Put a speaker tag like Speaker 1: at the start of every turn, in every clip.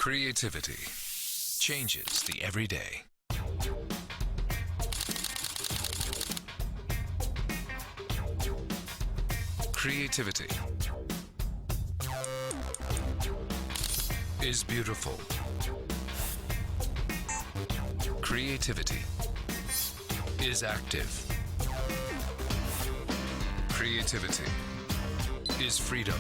Speaker 1: Creativity changes the everyday. Creativity is beautiful. Creativity is active. Creativity is freedom.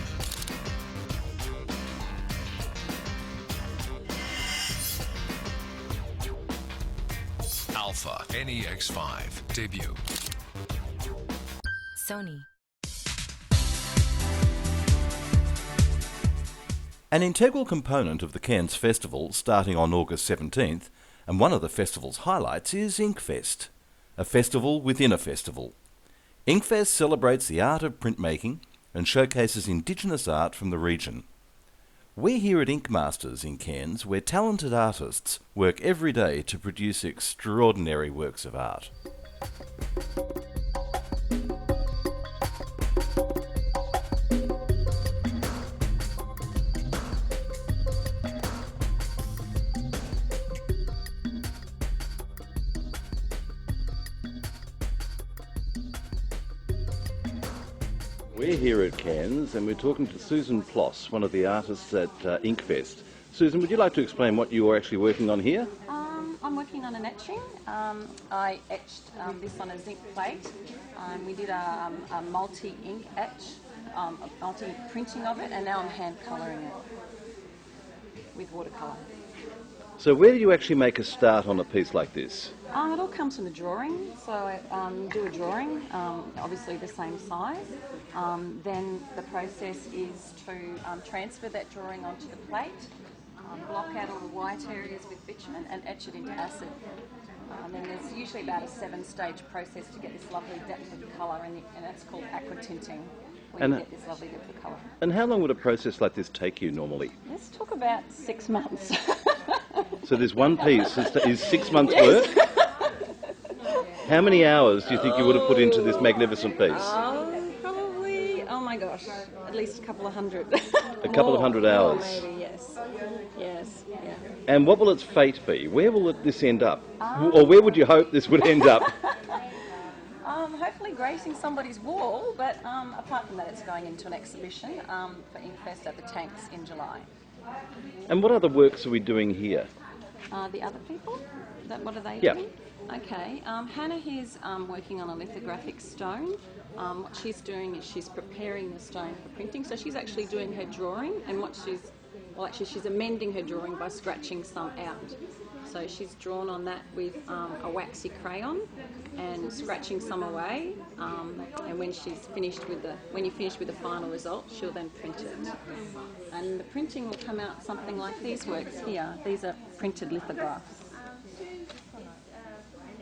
Speaker 1: Alpha NEX5 debut.
Speaker 2: Sony.
Speaker 3: An integral component of the Cairns Festival, starting on August 17th, and one of the festival's highlights is Inkfest, a festival within a festival. Inkfest celebrates the art of printmaking and showcases Indigenous art from the region. We're here at Inkmasters in Cairns, where talented artists work every day to produce extraordinary works of art. We're here at Cairns and we're talking to Susan Ploss, one of the artists at Inkfest. Susan, would you like to explain what you are actually working on here?
Speaker 4: I'm working on an etching. I etched this on a zinc plate. We did a multi-ink etch, a multi-printing of it, and now I'm hand colouring it with watercolour.
Speaker 3: So where do you actually make a start on a piece like this?
Speaker 4: It all comes from the drawing. So I do a drawing, obviously the same size. Then the process is to transfer that drawing onto the plate, block out all the white areas with bitumen and etch it into acid. Then there's usually about a 7-stage process to get this lovely depth of colour, and that's called aqua tinting, where you get this lovely depth of colour.
Speaker 3: And how long would a process like this take you normally?
Speaker 4: This took about 6 months.
Speaker 3: So there's one piece is 6 months' work? How many hours do you think you would have put into this magnificent piece?
Speaker 4: Probably, oh my gosh, at least a couple of hundred.
Speaker 3: A couple of hundred hours?
Speaker 4: Maybe, yes. Yes, yeah.
Speaker 3: And what will its fate be? Where will this end up? Or where would you hope this would end up?
Speaker 4: Hopefully gracing somebody's wall, but apart from that, it's going into an exhibition for Inkfest at the Tanks in July.
Speaker 3: And what other works are we doing here?
Speaker 4: The other people? What are they
Speaker 3: Yeah.
Speaker 4: doing? Okay, Hannah here's working on a lithographic stone. What she's doing is she's preparing the stone for printing. So she's actually doing her drawing, and she's amending her drawing by scratching some out. So she's drawn on that with a waxy crayon and scratching some away. And when you finish with the final result, she'll then print it. And the printing will come out something like these works here. These are printed lithographs.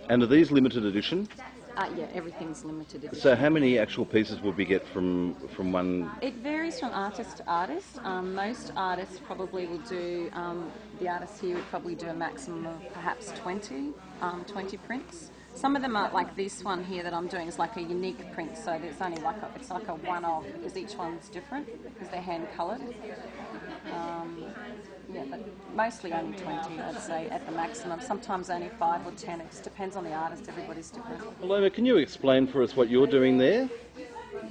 Speaker 3: And are these limited edition?
Speaker 4: Yeah, everything's limited edition.
Speaker 3: So how many actual pieces would we get from one?
Speaker 4: It varies from artist to artist. Most artists probably will do, the artists here would probably do a maximum of perhaps 20 prints. Some of them are like this one here that I'm doing is like a unique print, so there's only it's like a one-off because each one's different because they're hand coloured. Yeah, but mostly only 20, I'd say, at the maximum. Sometimes only 5 or 10. It just depends on the artist. Everybody's different.
Speaker 3: Paloma, can you explain for us what you're doing there?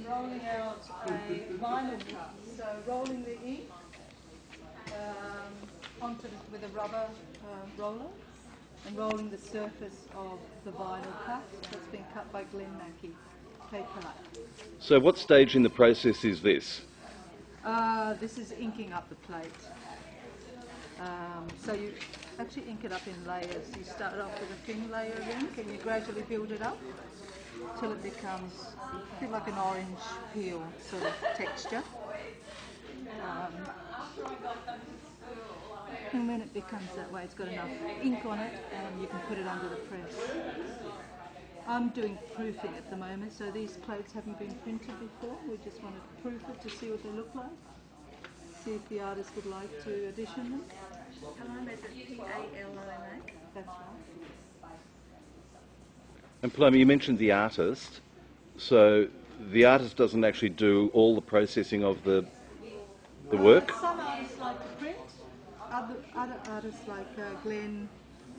Speaker 5: Rolling out a vinyl cut. So rolling the ink with a rubber roller and rolling the surface of the vinyl cut that's been cut by Glenn Mackey, K-Cut.
Speaker 3: So what stage in the process is this?
Speaker 5: This is inking up the plate. So you actually ink it up in layers. You start off with a thin layer of ink and you gradually build it up till it becomes a bit like an orange peel sort of texture. And when it becomes that way, it's got enough ink on it and you can put it under the press. I'm doing proofing at the moment, so these plates haven't been printed before. We just want to proof it to see what they look like. See if the artist would like to edition them.
Speaker 2: Paloma, is it P-A-L-O-M-A?
Speaker 5: That's right.
Speaker 3: And Paloma, you mentioned the artist. So the artist doesn't actually do all the processing of the work?
Speaker 5: Some artists like to print, other artists like Glenn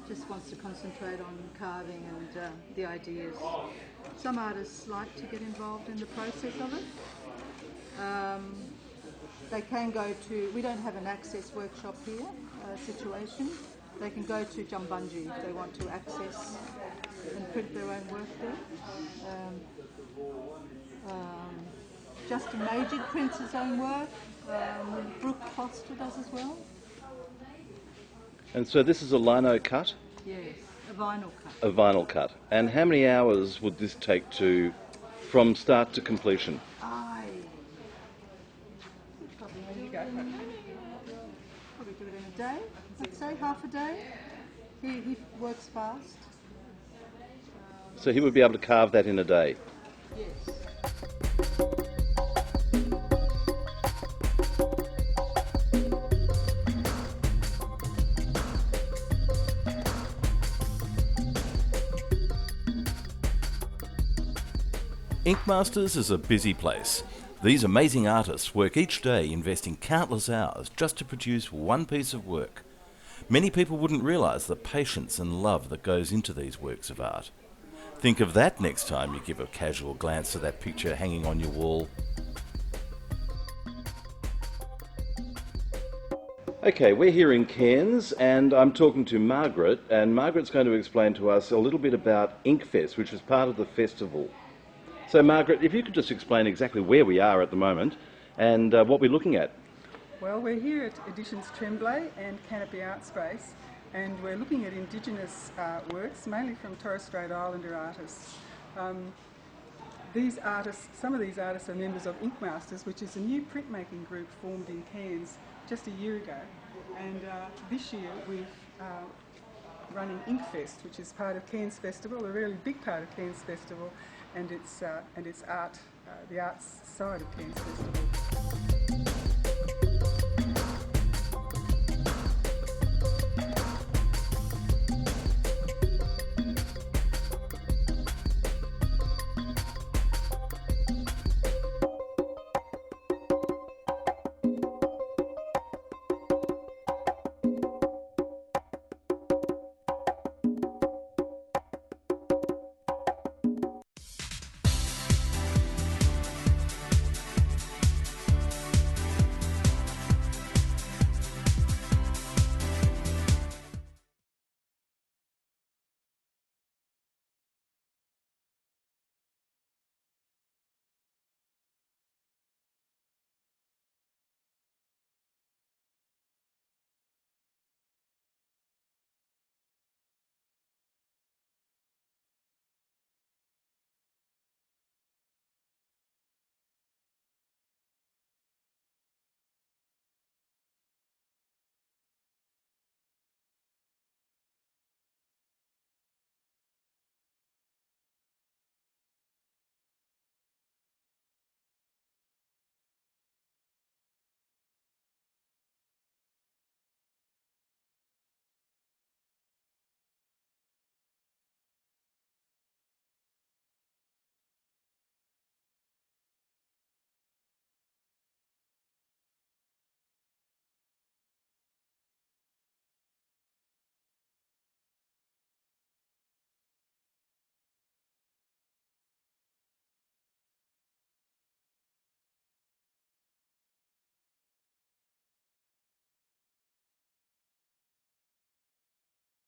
Speaker 5: just wants to concentrate on carving and the ideas. Some artists like to get involved in the process of it. They can go to, we don't have an access workshop here situation. They can go to Jumbunji if they want to access and print their own work there. Justin Majid prints his own work. Brooke Foster does as well.
Speaker 3: And so this is a lino cut?
Speaker 5: Yes, a vinyl cut.
Speaker 3: A vinyl cut. And how many hours would this take from start to completion?
Speaker 5: Probably do it in a day, I'd say, half a day. He works fast.
Speaker 3: So he would be able to carve that in a day?
Speaker 5: Yes.
Speaker 3: Inkmasters is a busy place. These amazing artists work each day investing countless hours just to produce one piece of work. Many people wouldn't realise the patience and love that goes into these works of art. Think of that next time you give a casual glance at that picture hanging on your wall. Okay, we're here in Cairns and I'm talking to Margaret, and Margaret's going to explain to us a little bit about Inkfest, which is part of the festival. So Margaret, if you could just explain exactly where we are at the moment and what we're looking at.
Speaker 6: Well, we're here at Editions Tremblay and Canopy Art Space, and we're looking at Indigenous works, mainly from Torres Strait Islander artists. Some of these artists are members of Inkmasters, which is a new printmaking group formed in Cairns just a year ago. And this year we've running Inkfest, which is part of Cairns Festival, a really big part of Cairns Festival, and it's art, the arts side of Cairns Festival.